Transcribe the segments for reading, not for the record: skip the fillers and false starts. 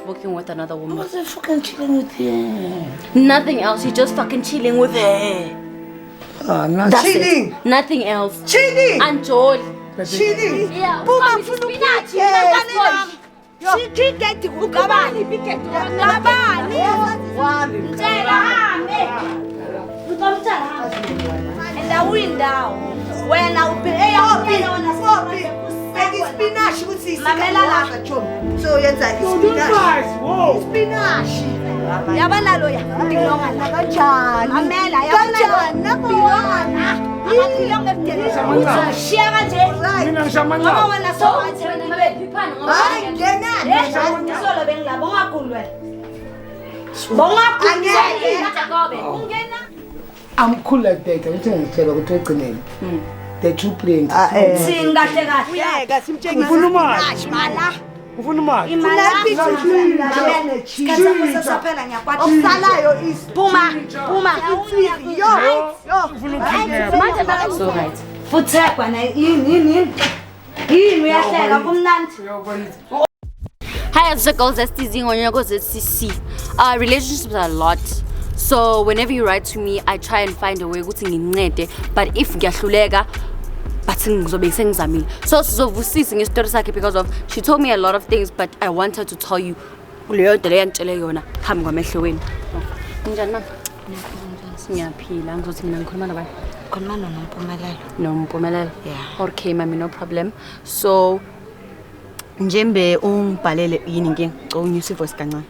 Smoking with another woman. I wasn't fucking chilling with her. Nothing else. You're just fucking chilling with her. Not That's cheating. it. Nothing else. Cheating. And Joel. Cheating. Yeah. Puma spinach. Spinach ukuthi mamela la so yenza spinach yabana loya ndilongana kanjani mamela yabana bilongana amakhiyonge ebudeni shiya kanje mina ngishamanya ngoba wena so hayi ngena solo bengilabo ngakulwe I'm cool like that. I'm telling you, they're too plain. Hi, it's the girls that's teasing on your girls STC. Relationships are a lot. So whenever you write to me, I try and find a way to ngincede. But if ngiyahluleka, bathi ngizobe sengizamile. So sizovusisa ngestory sakhe because of she told me a lot of things, but I want her to tell you leyo nto le yantshele yona phambi kwamehlo wenu. Njani na? Ngiyaphila, ngizothi mina ngikhuluma nabani? Khuluma noMpumelelo. NoMpumelelo. Yeah. Okay, mami, no problem. So njembe ungibhalele yini inkinga? Unyuse voice kancane.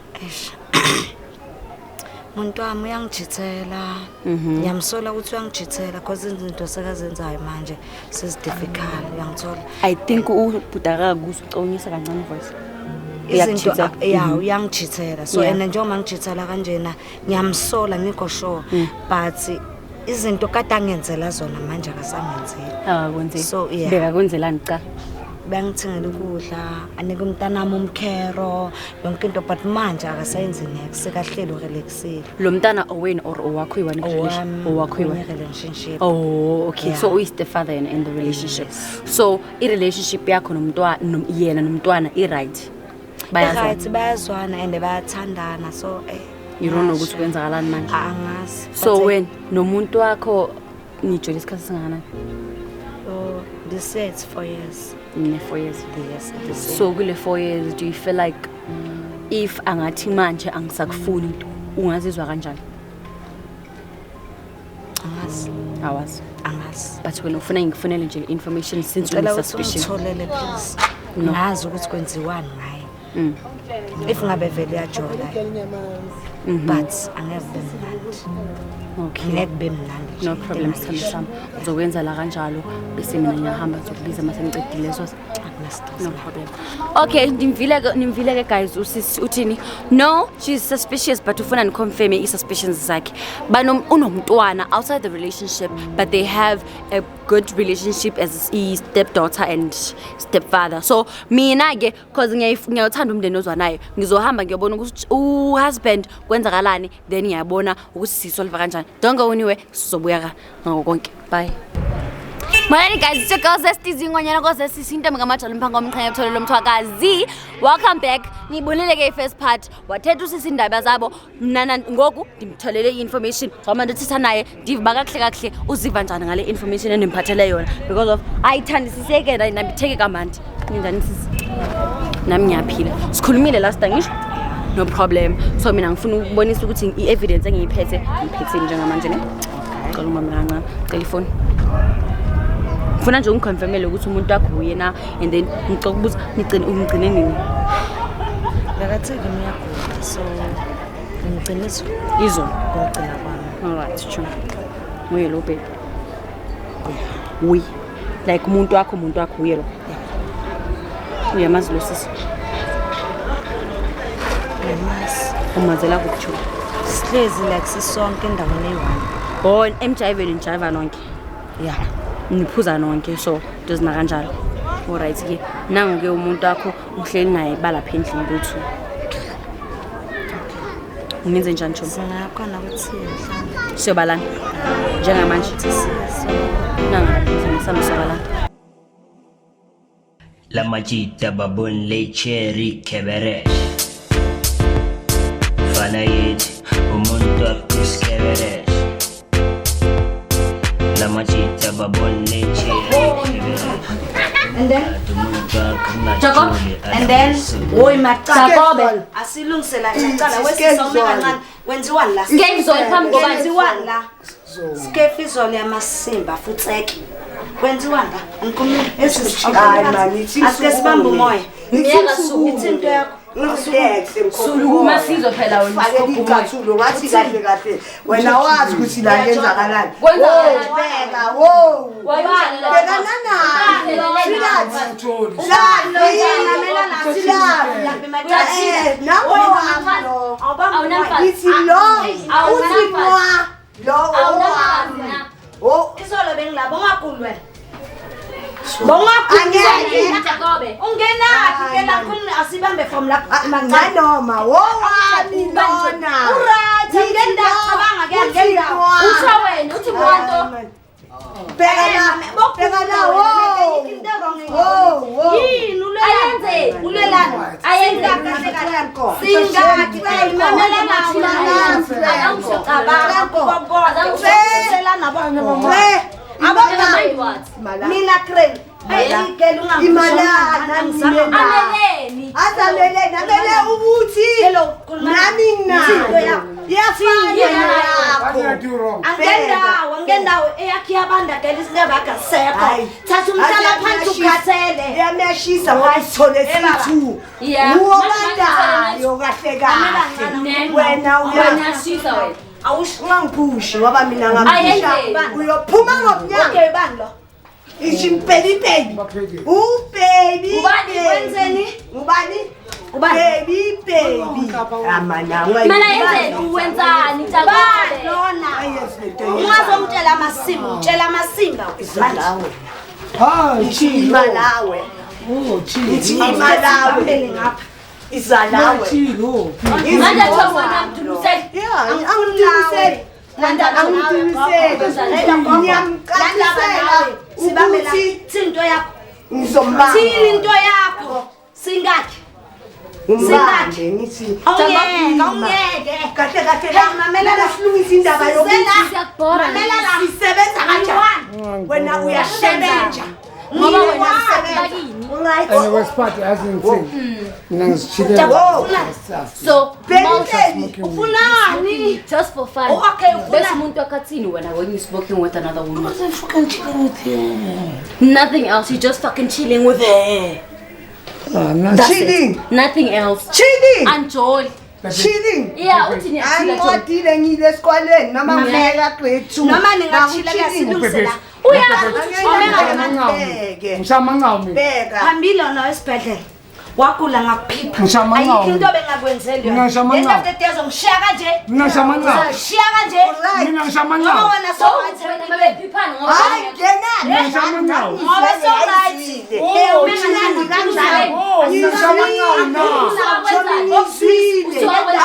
Umuntu wami uyangijithela. Ngiyamsola ukuthi uyangijithela because izinto sekazenzayo manje difficult uyangithola. I think ubhutaka kusuconyisa kancane voice. Izinto uyangijithela. So and njengoba ngijithela kanjena ngiyamsola ngikho sure but izinto kade angenzela zona manje akasangenzeli. Kwenze. So yeah. Beka kwenzelani cha? Bangithengela ukudla, anike umntanami umkhero, yonke into but manje akasayenzi next sekahlelo relaxile. Lo mntana owena or owakho iwani relationship? Oh, okay. Yeah. So who is the father in the relationship? Yes. So relationship yakho nomntwana yena nomntwana right. Bayazwana and bayathandana so you don't know ukuthi kwenzakalani manje. Angazi. So when nomuntu wakho nijole isikhathi singakanani? Oh, this is 4 years. In 4 years. Yes. So kule 4 years, do you feel like if angathi manje angisakufuni ungazizwa kanjani? Angazi. But when ufuna ngifunele nje information since you suspicion. Ngitholele please. Ngazi ukuthi kwenziwani ngaye. If ngabe vele yajola. But angeve mnandi. Okay. No problem, Sam. Uzokwenza la kanjalo bese mina ngiyahamba zokubiza mase ngicedile so no problem. Okay, nimvile guys usisi uthini? No, she's suspicious but ufuna ni confirm suspicions zakhe. Unomntwana outside the relationship but they have a good relationship as a stepdaughter and stepfather. So mina ke cause ngiyathanda umndeni ozwanayo ngizohamba ngiyobona ukuthi husband kwenzakalani then ngiyabona ukuthi sisolve kanjani. Don't go anywhere, sizobuya ngako konke. Bye. Morning guys, it's your girls STC ngonyana koze sisinto ngamajalo mphanga omqhenya ebutholele lomthwakazi. Welcome back. Ngibonile ke first part. Wathetha usisi indaba zabo. Mina ngoku ngimtholele information. Ngoma ndithitha naye ndiva kahle uziva njani ngale information endimphathele yona because of ayithandisiseke nambitheke kamandi. Njani sisi? Nami ngiyaphila. Sikhulumile last time ngisho. No problem. So mina ngifuna ukubonisa ukuthi i-evidence engiyiphethe njengamanje ne. Ngicela umama kancane. Telephone. Ngifuna nje ungiconfirmele ukuthi umuntu wakho uyena and then ngicela ukubuza umgcine nini. Lakatheke ngiyagula so ngiciniso izo ngicela kwami. Alright, sure. Uye lo baby. Uyi. Like umuntu wakho uye lo. Uyamazi lo sisi. Umazela kucho. Sihlezi like sisonke endaweni eyi-1. Oh, emjayiveni nijayiva nonke. Yeah. Niphuza nonke so dozina kanjalo. Alright ke. Nangu ke umuntu wakho uhleli naye bala phendlini lutho. Ngenze njani Chomi? Singakhona ukuthi Siyobalana. Njengamanje. Nanga, sami siyobalana. La majita babon leche keberesh Fana yeti umuntu akuskeberesh La majita babon leche and then Jacob, and then Jacob, asilungisela ngicala wesizome kancane wenziwani la Skefizolo phambi kobani wenziwani la Skefizolo yamasimba futseki wenziwani la ngikhuluma asike sibambe umoya ngiyeka suku into yakho Sulukuma sizwe phela wena Ikathulo wathi kahle kahle wena wazi ukuthi la yenzakalani. Bheka bheka Isolo bengilabo ungakulwe Bonga Jacobe. Ungenaphi ke la khona asibambe from la noma wowani lona. Uright ngenda cabanga ke ngenda Utha wena uthi mwanto. Bheka la yini Ayenze. ulelana Ayenze kahle kahle singathi bayimamela nathi mina crane ayikele imalana Ameleni. azameleni amele ukuthi nami angendawo eyakhi yabanda ke lisingabaka sekho thatha umhlala phansi ukhathele yameshisa wayithole sithu uwobandayo kahle kahle wena Shisa wena. awushangiphushi ngoba mina ngaphisha uyophuma ngomnyango okay bandlo ishi baby baby ubani wenzeni ubani baby amana Mina yenze uwenzani Jacobe? lona ungazomtshela amasimba utshela amasimba izalawe imalawe imalawe ngapha izalawe Manje thobona mduluse. angimdulisele sibambela into yakho ngizombamba thini into yakho singathi umbambe ngithi awungeke kahle kahle la mamela lasilungisa indaba yokuthi mamela la sisebenza kanjani wena uyasebenza Ngoba wena usebenza. right wesiphathi azingithini mina ngisichile So, ufunani just for fun. okay ufuna Bese umuntu akathini wena when you smoking with another woman? Nothing else. You just fucking chilling with her. That's cheating it. Nothing else. cheating Enjoy. cheating Yeah, uthi niyachila Chomi. angiqodile ngile esikoleni noma ngiyeka grade 2 noma ningachila kasilungisela ngishamancawu mina beka phambili ona esibhedlela wagula ngakuphipha Ngishamancawu. ayikho into bengakwenzeli Mina ngishamancawu. yena tetezo ngishiya kanje mina ngishamancawu ngishiya kanje mina ngoba ngishamancawu wena so Wena bebephiphana ngoba hayi ngenani ngishamancawu ngoba so right uminani kanjani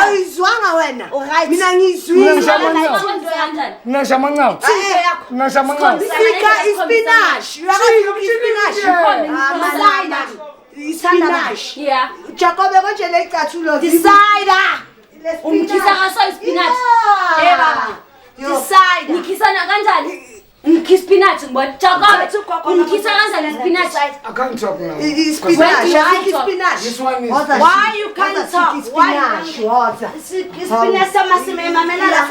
ayizwanga wena mina ngizwile mina ngishamancawu mina ngishamancawu sika ispinach ispinach Yeah. Jacobe konje le icathulo decider Umkhisa ngaso ispinach. eh baba decide Nikhisana kanjani? Ngikhisa spinach ngibona. Jacobe. Umkhisa kanjani spinach? I can't talk now ispinach this one is why you can't talk why water ispinach samasime mamela la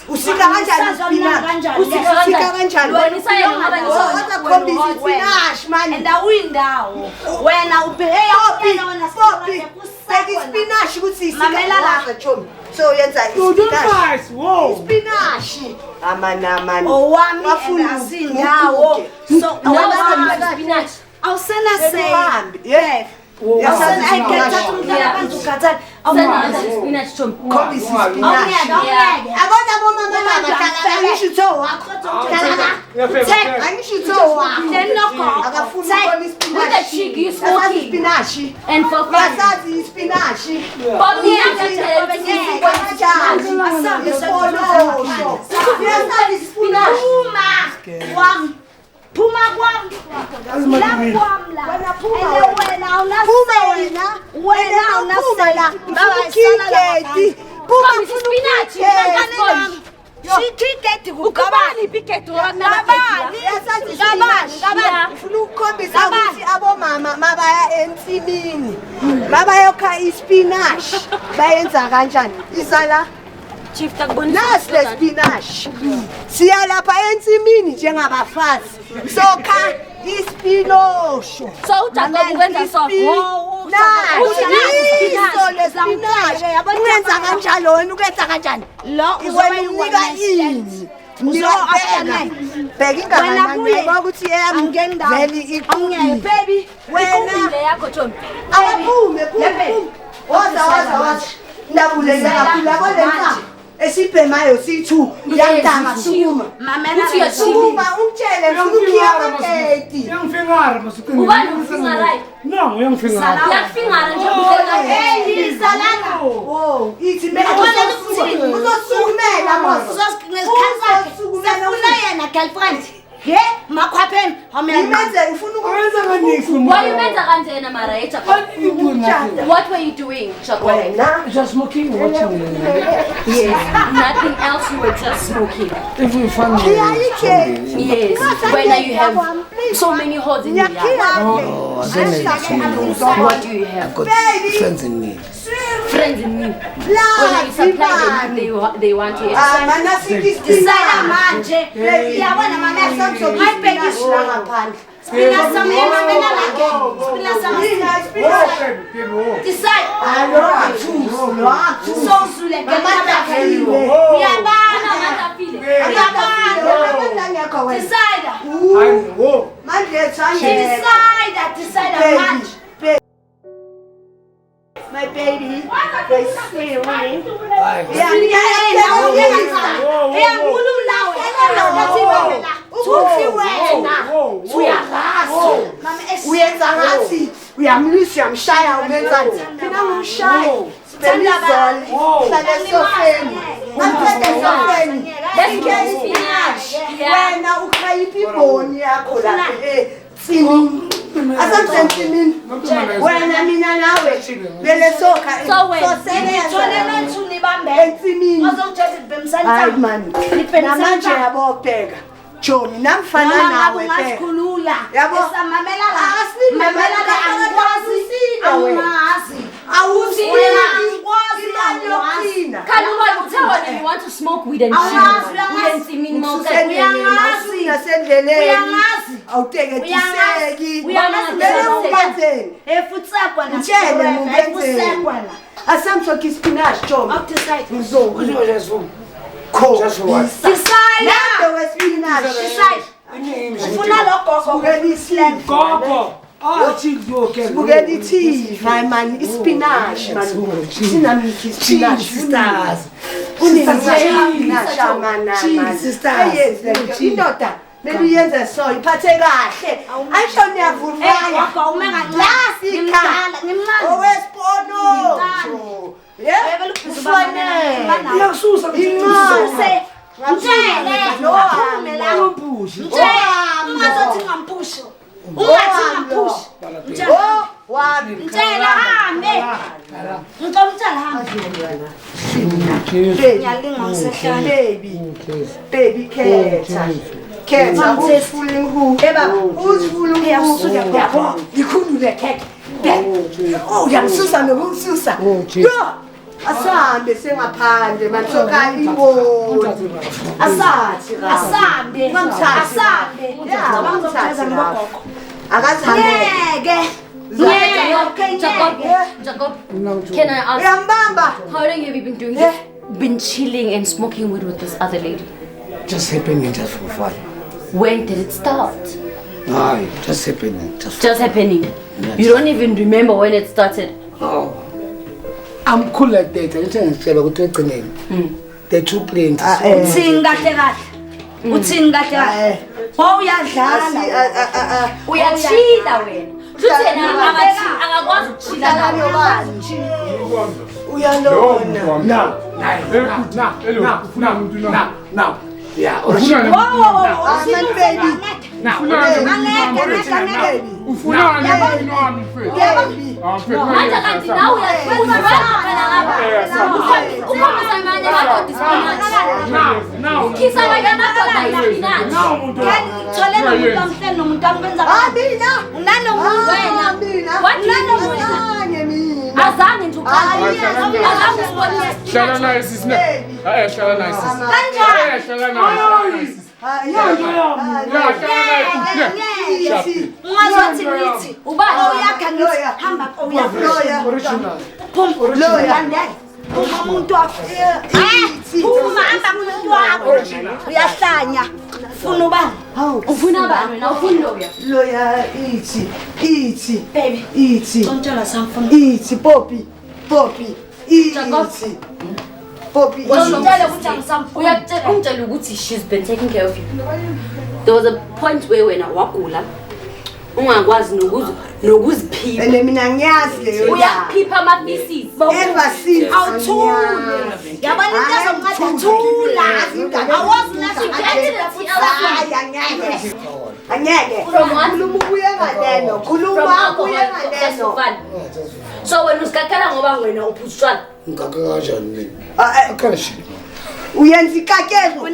usika kanjani spinach usika kanjani Bonisa yena ngoba water khombisa spinach man and awindawo wena ubheya wena Seki spinach ukuthi Mamela la. isika chomi so yenza ispinach spinach amana owami Wafuna asindawo so spinach. awusena say yeah awusena ayikhetha umntana abantu ugathana Sana spinach Chomi. khombisa spinach awungeke abona mama angishutho angishutho akafuna ukona With the chick you ispinach smoking. spinach And for fun. basazi ispinach Bobby, I'm kanjani ispolosho siyasazi spinach Phuma kwam la wena phuma unasela baba kiketi phuma spinach Shikiketi kugabani piketo ngabani ufuna ukukhombisa ukuthi abomama mabaya ensimini mabayokha ispinach bayenza kanjani isala Chief takubonisa nasle spinach siya lapha ensimini njengabafazi sokha ispinosho so uJacob ukwenza so Ungenza kanjalo wena ukwenza kanjani lo uzoyinika ini bheka ingakanani ukuthi veli iqhubile baby wena yakho Tombi awaphume waza ndabuleka kakhulu yabo lena esibhemayo sithu yandanga sukuma sukuma umtshele ngiyabeketi Uyangifingara masuqini. ubani ufingara No, uyangifingara. yakufingara nje isalana oh ithi mina uzosukumela mos sefuna yena girlfriend ye makhwapheni imenze ufuna Wenza kaniksi. why you menza kanjena mara Jacob what were you doing Jacob wena Just smoking or watching. nothing else you were just smoking If we find yes when you have so many holes in your yard what do you have friends in need. friends in me when you supply them they want you mana Desire manje yabona mama ngaphandle spina samema mena lake spina samema decide so zule ngamandafile yabana decide decide manje my baby they see me uyenza ngathi uyamlisa uyamshaya ungenzani mina ngumshaya sibelizoli hlale sofeni ngaphethe sofeni wena ukhayiphi ibhoni yakho la tsini asamsensimini wena mina nawe bele sokha ensimini hayi mani namanje yabobheka Jomi namfana nawe bheka yabo you want to smoke weed and asamsoki spinach Jomi Just what? Gogo. Oh, chick you okay. Spaghetti tea, man, spinach, man. Sinamiki spinach, stars. Indoda, maybe yenza so iphathe kahle. Ayisho niyavuvana. Lasika. Owespono. Yeah. Iyasusa Imase. Mtshele lo aphume la. Ungazothi ngamphusha. Ungathi ngamphusha. Oh, wapi? Mtshela hambe. Ngicomtshela hambe. Ngiyalinga ngisehlala. Baby, Keta. Keta, who's fooling who? Who's fooling who? Ikhulule keke. Oh, yamsusa nokumsusa. Yo! Asambe sengaphandle mathoka ingoni. Asathi Asambe. Asambe. Yeah, bamzochaza ngogogo. Akazihambele. Jacob, can I ask Uyambamba. how long have you been doing this? Been chilling and smoking weed with this other lady? just happening just for fun. When did it start? No, just happening Just happening. Yes. You don't even remember when it started. Oh. I'm cool like that. I just say about to name. The two planes. Uthini kahle kahle. Uthini kahle kahle. Uyadlala. Uyachila wena. akakwazi ukuchila uyalona now yeah original azange nje Hlala naye sisina. Hlala naye sisina. Hlala naye. Ungazothi ngithi ubani uyakha ngithi hamba original umuntu wakho uma hamba umuntu wakho uyahlanya ufuna ubani ufuna abantu wena ufuna loya ithi baby ithi ntshela samfuna ithi Poppy ithi Poppy Ungitshela ukuthi angisamfuna ungitshela ukuthi she's been taking care of you. There was a point where wena wagula ungakwazi nokuziphipha. ene mina ngiyazi leyo Uyaphipha ama-feces. ever since awuthule yabona into azomnceda thula awazi nathi angeke khuluma ubuye ngaleno khuluma ubuye ngaleno so wena usikakhala ngoba wena uphuswa ngaka kanjani mina akashi uyenza ikakelo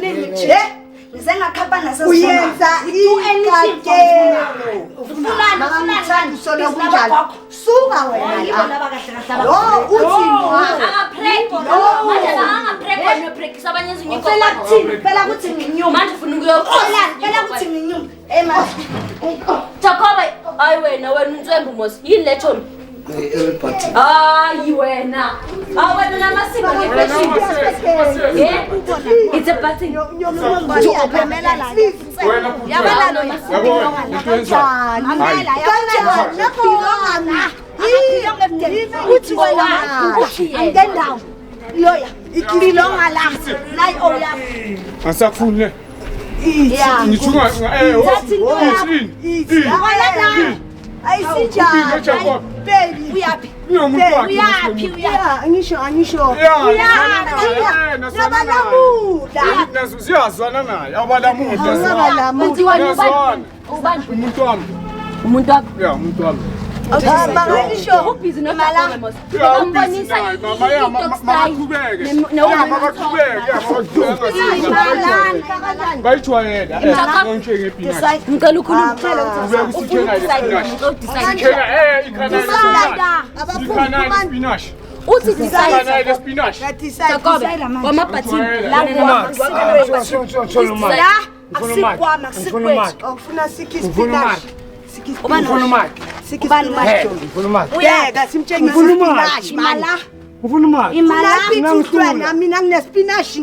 ngisengakhapha naso uyenza ikakelo ufuna suka wena uthi phela kuthi nginyuma phela kuthi nginyuma Jacob ayi wena uNtswembu mos yini le Tommy everybody ayi wena awena namasiko ngefashion it's a button uphemela la yabala lo uthi wena angendawo loya ikilonga la nayi oya Asafune. yeah Ngithunga ayisijana baby uyapi Uyomuntu wakhe. uyapi angisho Nabalamuda. Nasuziyazwana naye abalamuda. umuntu wami Umuntu wami. umuntu wakho Yeah, umuntu wami. ubhizi nomambonisa bayijwayela ngitshenge epinashi ngicela ukhuluma spinashi uthi spinashi Jacob wamabhathini la akusikwama kusikwethu ufuna sikhi spinach ubani uyeka simtshengisa spinach mala imala imala mina ngine-spinach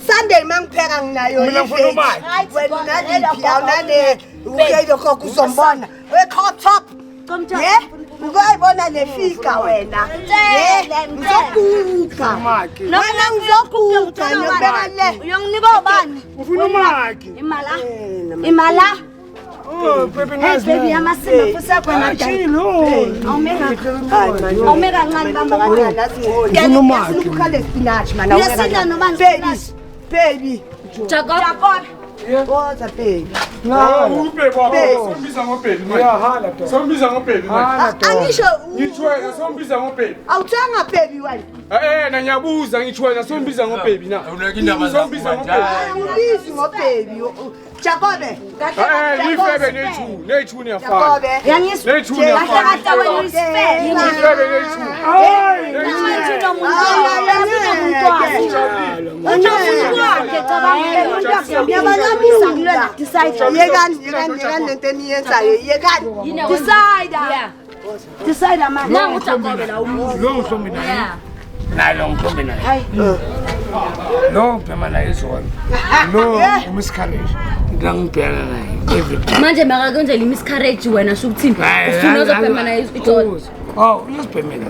Sunday mangipheka nginayo wena unaliphi awunale ukuyilokho kuzombona we-top ukuyibona le fika wena ngizoguga wena ngizoguga ngiyobeka le uyonginika ubani imala baby amasimo fusa kwena awumeka kancane bamba kancane ukhale spinach mana uyasida nobani baby Jacob woza baby sombiza ngobheli angisho ngithwena sombiza ngobheli awuthanga baby wena na ngiyabuza ngithwena sombiza ngobheli na sombiza ngobheli awubizi ngobaby Jacobe nifebe nethu niyafana nethu niyafana nifebe nethu decide man nangu Jacob la umuntu lo mhlombe naye nalo mhlombe naye lo phema naye sona lo umiscarriage ngangibhekana naye every manje makakwenzela imiscarriage wena sukuthini ufuna uzophema naye idoda uyasibhemela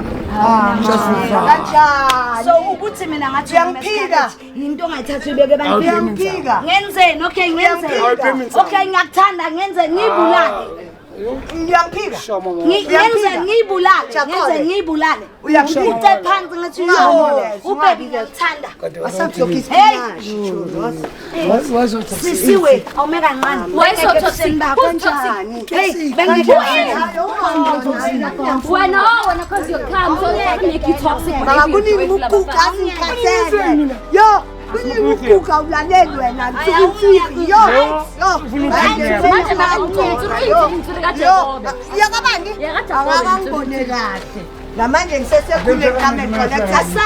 so ukuthi mina ngathi uyangiphika into ongayithatha uyibeke ebantwini uyangiphika ngenzeni okay ngenzeni okay ngiyakuthanda ngenzeni ngibulale Uyaphika. Ngenze ngiyibulale. Uyaphika phansi ngathi ubaby ngiyalithanda. Wasamhlokha ispinashi. Sisiwe awumeka nqani. Wayesotoxic kanjani? Hey, wena cause you're calm so that make you toxic. Yo, kunika ulaleli wena ntsukufiki yo yakabani akangibone kahle namanje ngisesekule kamera khona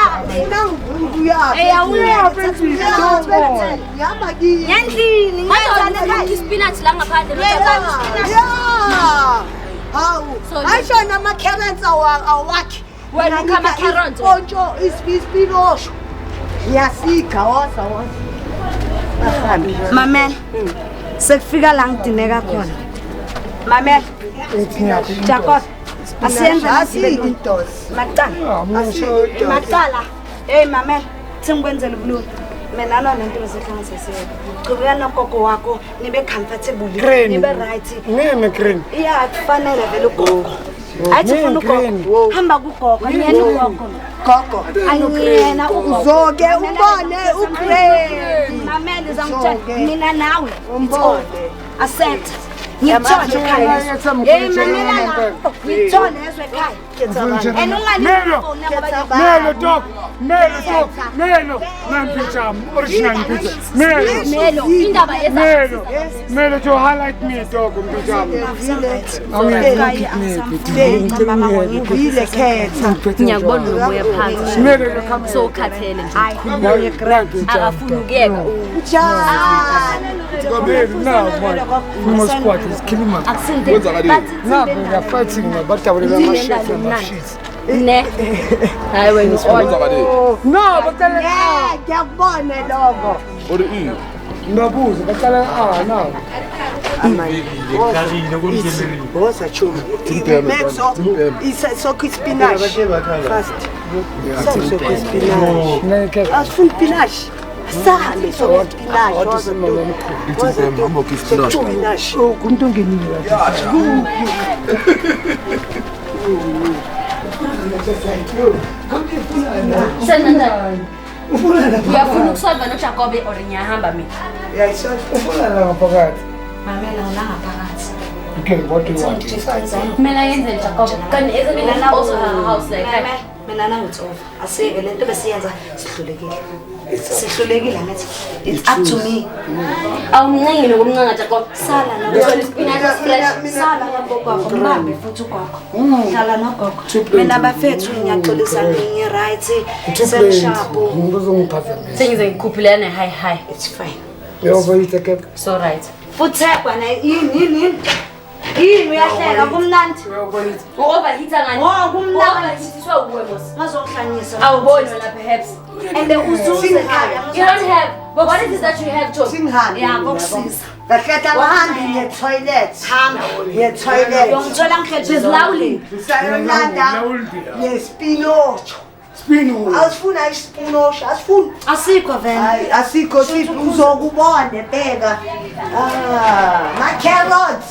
Yandlini ngiyazana ispinach la ngaphandle ayishona ama-carrots awakhe wena ukha ama-carrots ontsho ispinach Yasika wasa. Mamela. Sekufika la ngidineka khona. Mamela. Jacob. Asiyenza izinto. Macala. Hey mamela. Singikwenzela ubulungu. Mina nonento besekhaya sesiyeke. Chubeka nogogo wakho nibe comfortable. Nibe right. Ngene green. Iya kufanele vele ugogo. Ayithi ufuna ugogo. Hamba kugogo. Ngiyena ugogo. Gogo. Ayena uzoke ubone ugrey. Mamela uzangitshela mina nawe umbone. Accept. Ngiyitshona ekhaya. Hey mamela. Ngiyitshona ezwe ekhaya. And Melo dog. Melo. Nampitcha. Original pizza. Melo. Indaba yesa. Melo to highlight me dog umpitcha. Ngivile khetha. Ngiyakubona umoya phansi. So ukhathele nje. Akafuni ukuyeka. Ne. Hayi wena No, bakala ngiyakubona lokho. Ngabuza bakala no. Bosa chuma. So spinach. First. So spinach. Asfun spinach. Sale so spinach. Spinach. Oh, kuntongenile. Uyafuna ukusolva noJacob or ngiyahamba mina. Ufuna la phakathi. Mamela la ngaphakathi. Okay, what do you want? Mina yenze Jacob. Kanti isn't it also her house like that? Mina na it's over. Asike lento besiyenza sihlulekile. Sihlulekile ngathi it's up to me. Awumncengi nokumncanga Jacob. Sala na spinach fresh. Sala ngogogo wakho mbambe futhi ugogo. Hlala nogogo. Mina bafethu ngiyaxolisa nginye right. Semshapo. Ngizongiphathisa. Sengize ngikhuphulane hi. It's fine. Uyovoyita ke. So right. Futhekwa na yini uyahleka kumnandi. Overheater ngani? Oh kumnandi. Overheatiswa uwe boss. Ngazokuhlanyisa. Awuboni wena perhaps. And then uzuze ekhaya. You don't have. But what is it that you have to? Singhambi. Yeah, ngokusiza. Bakhetha bahambi nge-toilet. Hamba. Nge-toilet. Yongithola ngikhethe She's lovely. Sayolanda nespinach. Spinach. Asifuna ispinach, asifuna. Asikho vele. Hayi asikho sithi uzokubona bheka. Ma-carrots.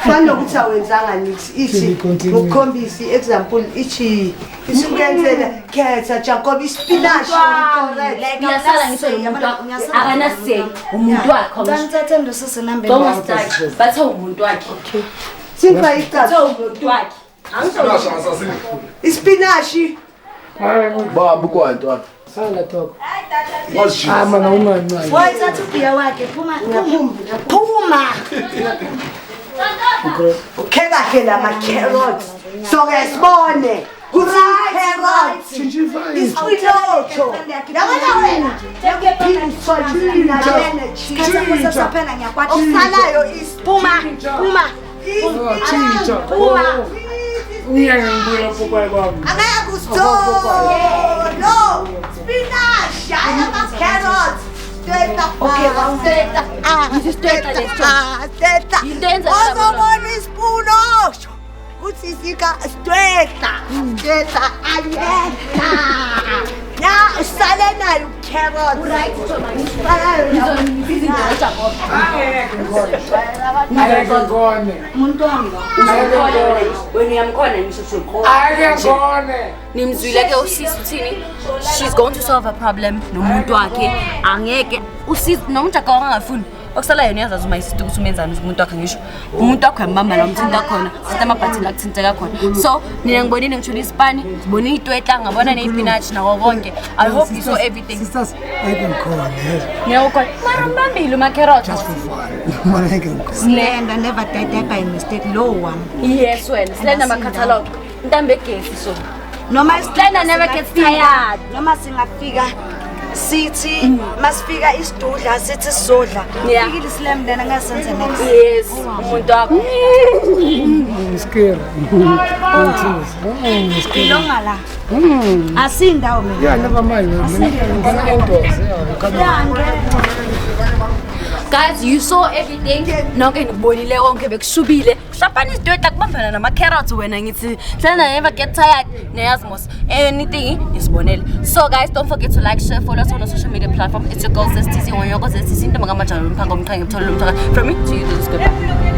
Fana ukuthi awenzanga nix ithi ukukhombisa example ithi isukenzela khetha Jacob ispinach correct Ngiyasala ngisho umuntu wakho akanasiyeni umuntu wakho ngithathe ndosise nambeni don't start bathe umuntu wakhe okay simba iqhatha umuntu wakhe ispinach Baba kwanto. Sala top. Wazi. Mana umancane. wayithatha ubhiya wakhe phuma. ukhe kahle la ma-carrots so ke sibone kuthi carrots ispinach yabona wena Saphela ngiyakwatha. okusalayo Phuma. Ngiyabuya pokwayi kwami. angeke kusitolo spinach ama-carrots okay wawuseta ngisisteta lesto steta Into eyenza ozobona ispinach kuthi sika steta ayeka ya usale nayo carrot. Nimzwile ke usisi uthini she's going to solve a problem nomuntu wakhe angeke usisi nomuntu akangafuni okusala yena uyazazi uma isithi ukuthi umenzani umuntu wakhe ngisho umuntu wakhe yambamba la umthinta khona sithi amabhathini akuthinteka khona so nina ngibonile ngithula isipani ngibona itwetla ngabona neyipinatshi nawo konke I hope you saw everything sisters I can call ngiyakho mara mbambile uma carrot just for fun man I can call Slender never died by mistake low one. yes wena Slender ma catalog ntambe gesi so Noma Slender never gets tired noma singafika sithi masifika isidudla sithi sodla Yeah. fikile slam then ngasenze next yes umuntu wakho I'm scared ilonga la asindawo mina yeah never mind ngibona indoors guys you saw everything nonke ngibonile konke bekushubile hlapani isidwetla kubambana nama carrots wena ngithi Slender never get tired neyazmos anything isibonele so guys don't forget to like share follow us on our social media platform it's your girl STC on your girl STC into makamajalo umphanga umqhange mtholo lomthaka from me to you this is goodbye